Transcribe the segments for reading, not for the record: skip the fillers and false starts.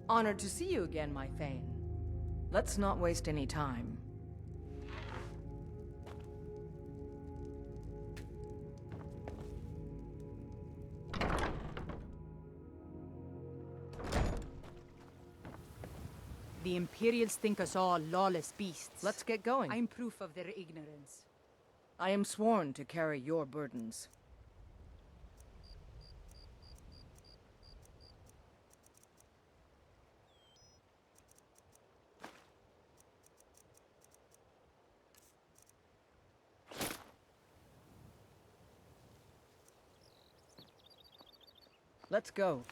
Honored to see you again, my Thane. Let's not waste any time. The Imperials think us all lawless beasts. Let's get going. I'm proof of their ignorance. I am sworn to carry your burdens. Let's go.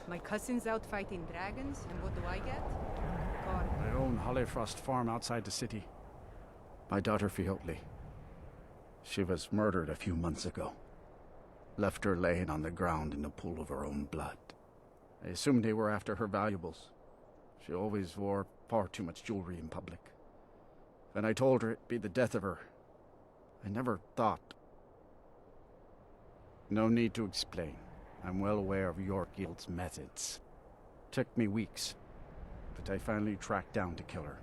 My cousin's out fighting dragons, and what do I get? God. I own Hollyfrost Farm outside the city. My daughter Fiotli. She was murdered a few months ago. Left her laying on the ground in a pool of her own blood. I assumed they were after her valuables. She always wore far too much jewelry in public. When I told her it'd be the death of her, I never thought. No need to explain. I'm well aware of your guild's methods. Took me weeks, but I finally tracked down to kill her.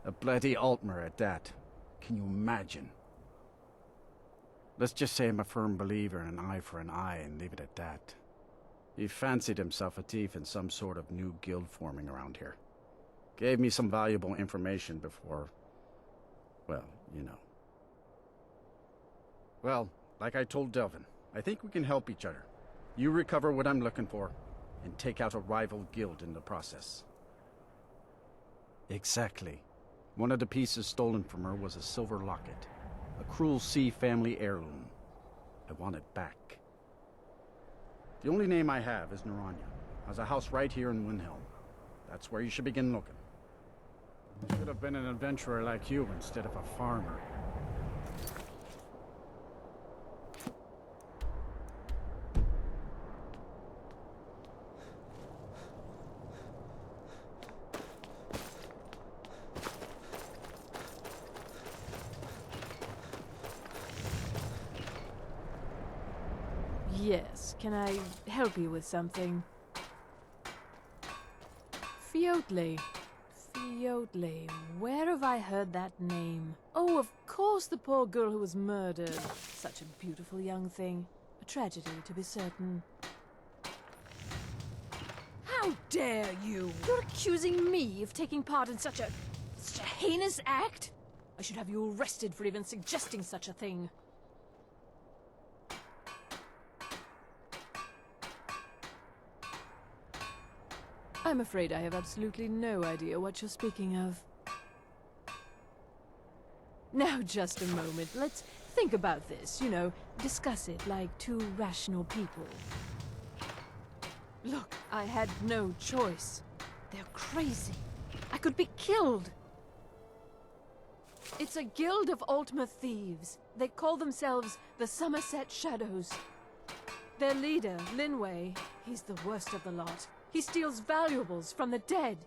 A bloody Altmer at that. Can you imagine? Let's just say I'm a firm believer in an eye for an eye and leave it at that. He fancied himself a thief in some sort of new guild forming around here. Gave me some valuable information before, well, you know. Well, like I told Delvin, I think we can help each other. You recover what I'm looking for, and take out a rival guild in the process. Exactly. One of the pieces stolen from her was a silver locket. A Cruel Sea family heirloom. I want it back. The only name I have is Naranya. Has a house right here in Windhelm. That's where you should begin looking. I should have been an adventurer like you instead of a farmer. Yes, can I help you with something? Fiotli. Fiotli. Where have I heard that name? Oh, of course, the poor girl who was murdered. Such a beautiful young thing. A tragedy, to be certain. How dare you! You're accusing me of taking part in such a heinous act? I should have you arrested for even suggesting such a thing. I'm afraid I have absolutely no idea what you're speaking of. Now, just a moment. Let's think about this, you know, discuss it like two rational people. Look, I had no choice. They're crazy. I could be killed. It's a guild of Altmer thieves. They call themselves the Summerset Shadows. Their leader, Linway, he's the worst of the lot. He steals valuables from the dead.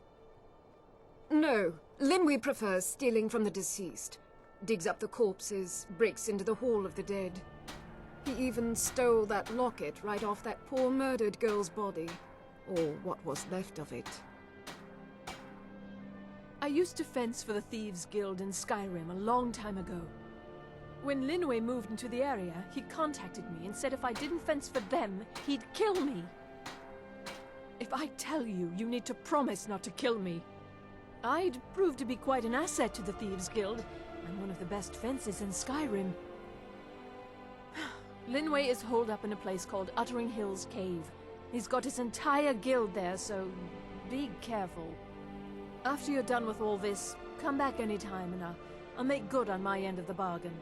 No, Linway prefers stealing from the deceased. Digs up the corpses, breaks into the Hall of the Dead. He even stole that locket right off that poor murdered girl's body. Or what was left of it. I used to fence for the Thieves Guild in Skyrim a long time ago. When Linway moved into the area, he contacted me and said if I didn't fence for them, he'd kill me. If I tell you, you need to promise not to kill me. I'd prove to be quite an asset to the Thieves Guild. I'm one of the best fencers in Skyrim. Linway is holed up in a place called Uttering Hills Cave. He's got his entire guild there, so be careful. After you're done with all this, come back anytime and I'll make good on my end of the bargain.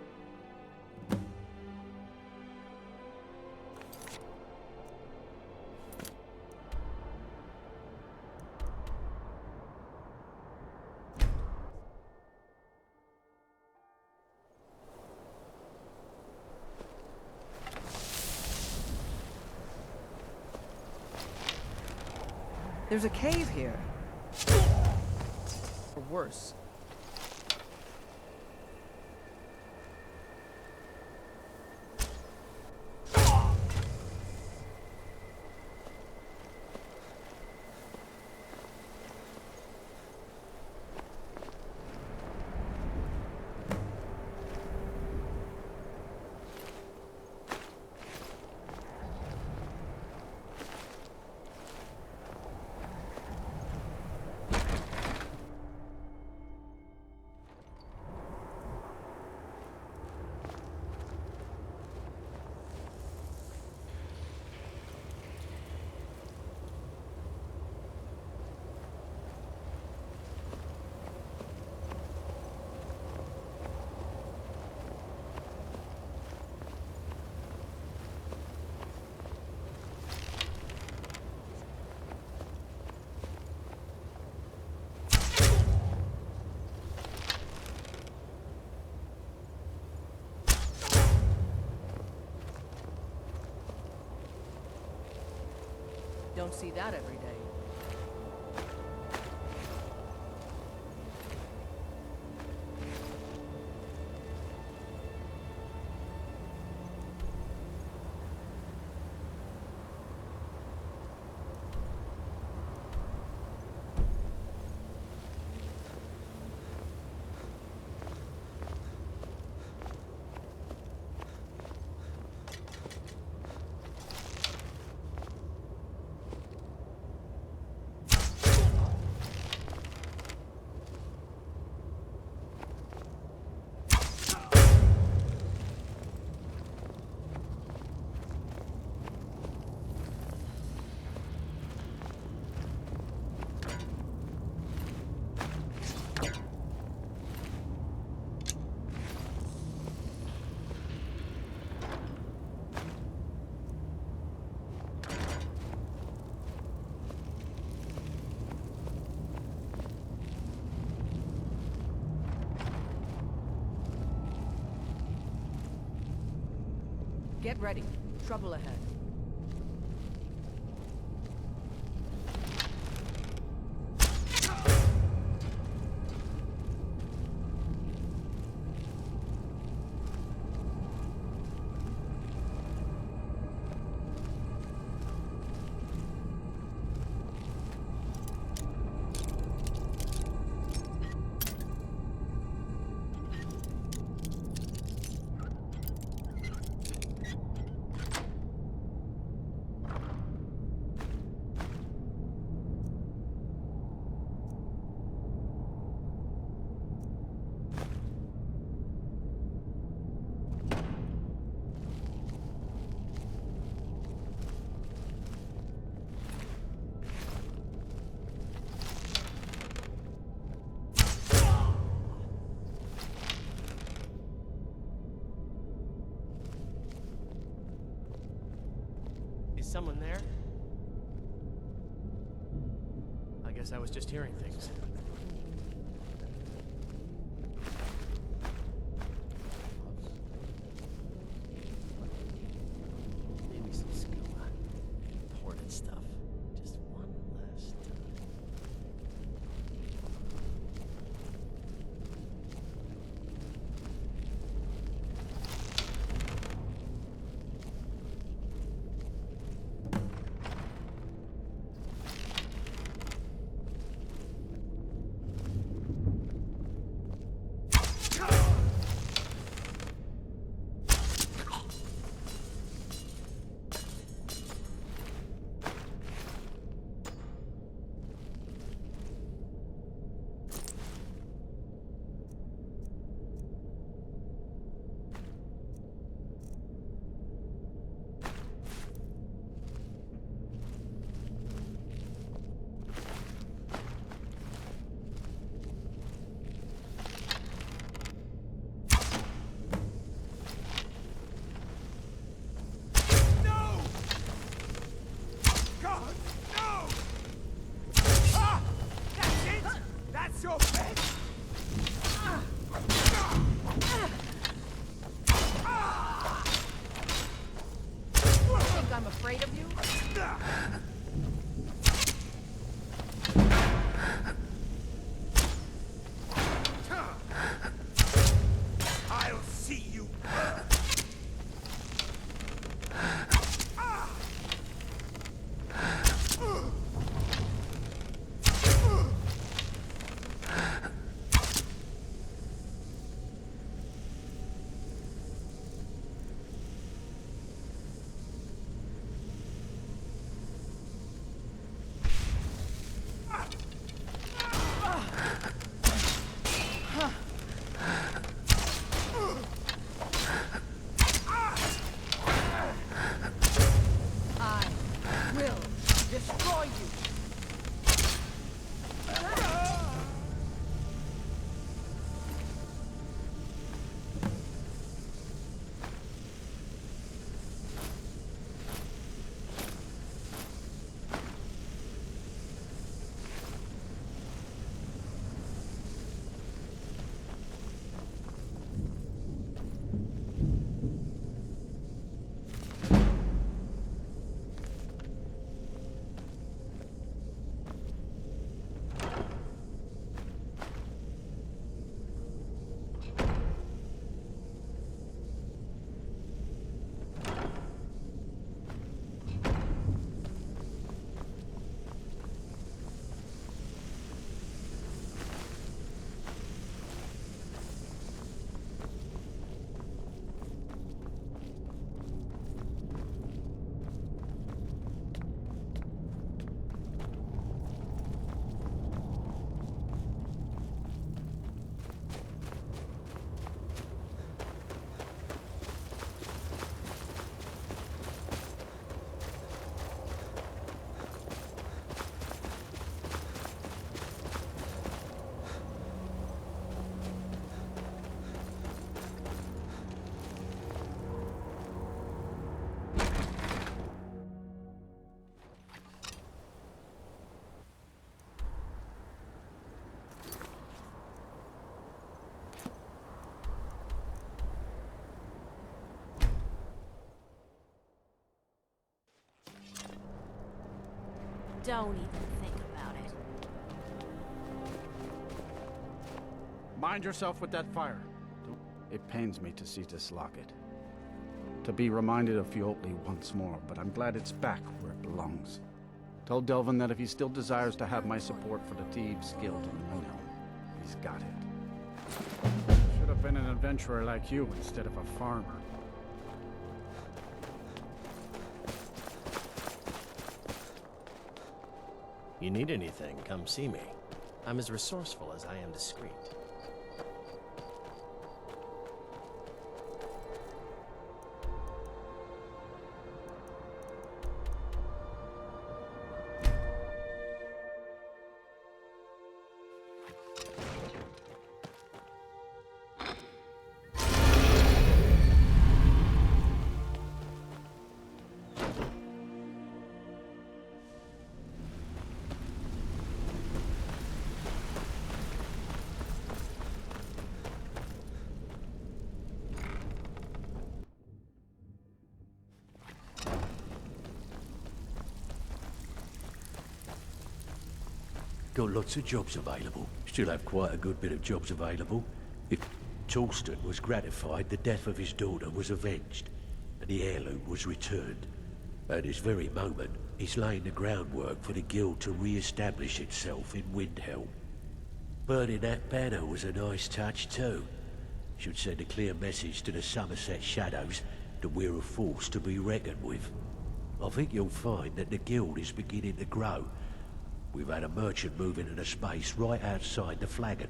There's a cave here. Or worse. Don't see that every day. Get ready. Trouble ahead. Is someone there? I guess I was just hearing things. Maybe some skooma. Imported stuff. Just one last time. I'm afraid of you? Don't even think about it. Mind yourself with that fire. It pains me to see this locket. To be reminded of Fiotli once more, but I'm glad it's back where it belongs. Tell Delvin that if he still desires to have my support for the Thieves Guild in Windhelm, he's got it. Should have been an adventurer like you instead of a farmer. You need anything, come see me. I'm as resourceful as I am discreet. Got lots of jobs available. Still have quite a good bit of jobs available. If Torsten was gratified, the death of his daughter was avenged, and the heirloom was returned. At this very moment, he's laying the groundwork for the guild to re-establish itself in Windhelm. Burning that banner was a nice touch too. Should send a clear message to the Summerset shadows that we're a force to be reckoned with. I think you'll find that the guild is beginning to grow. We've had a merchant move into the space right outside the flagon.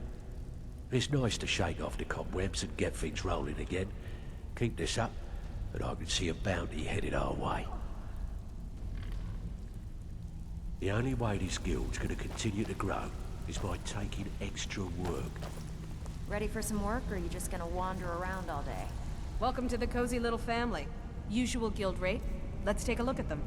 It's nice to shake off the cobwebs and get things rolling again. Keep this up, and I can see a bounty headed our way. The only way this guild's gonna continue to grow is by taking extra work. Ready for some work, or are you just gonna wander around all day? Welcome to the cozy little family. Usual guild rate. Let's take a look at them.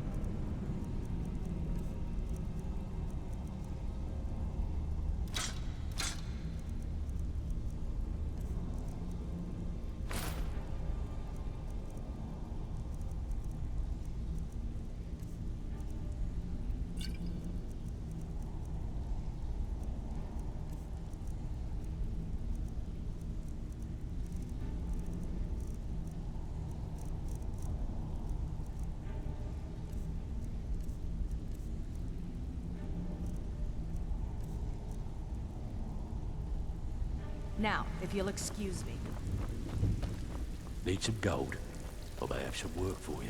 Now, if you'll excuse me. Need some gold? I may have some work for you.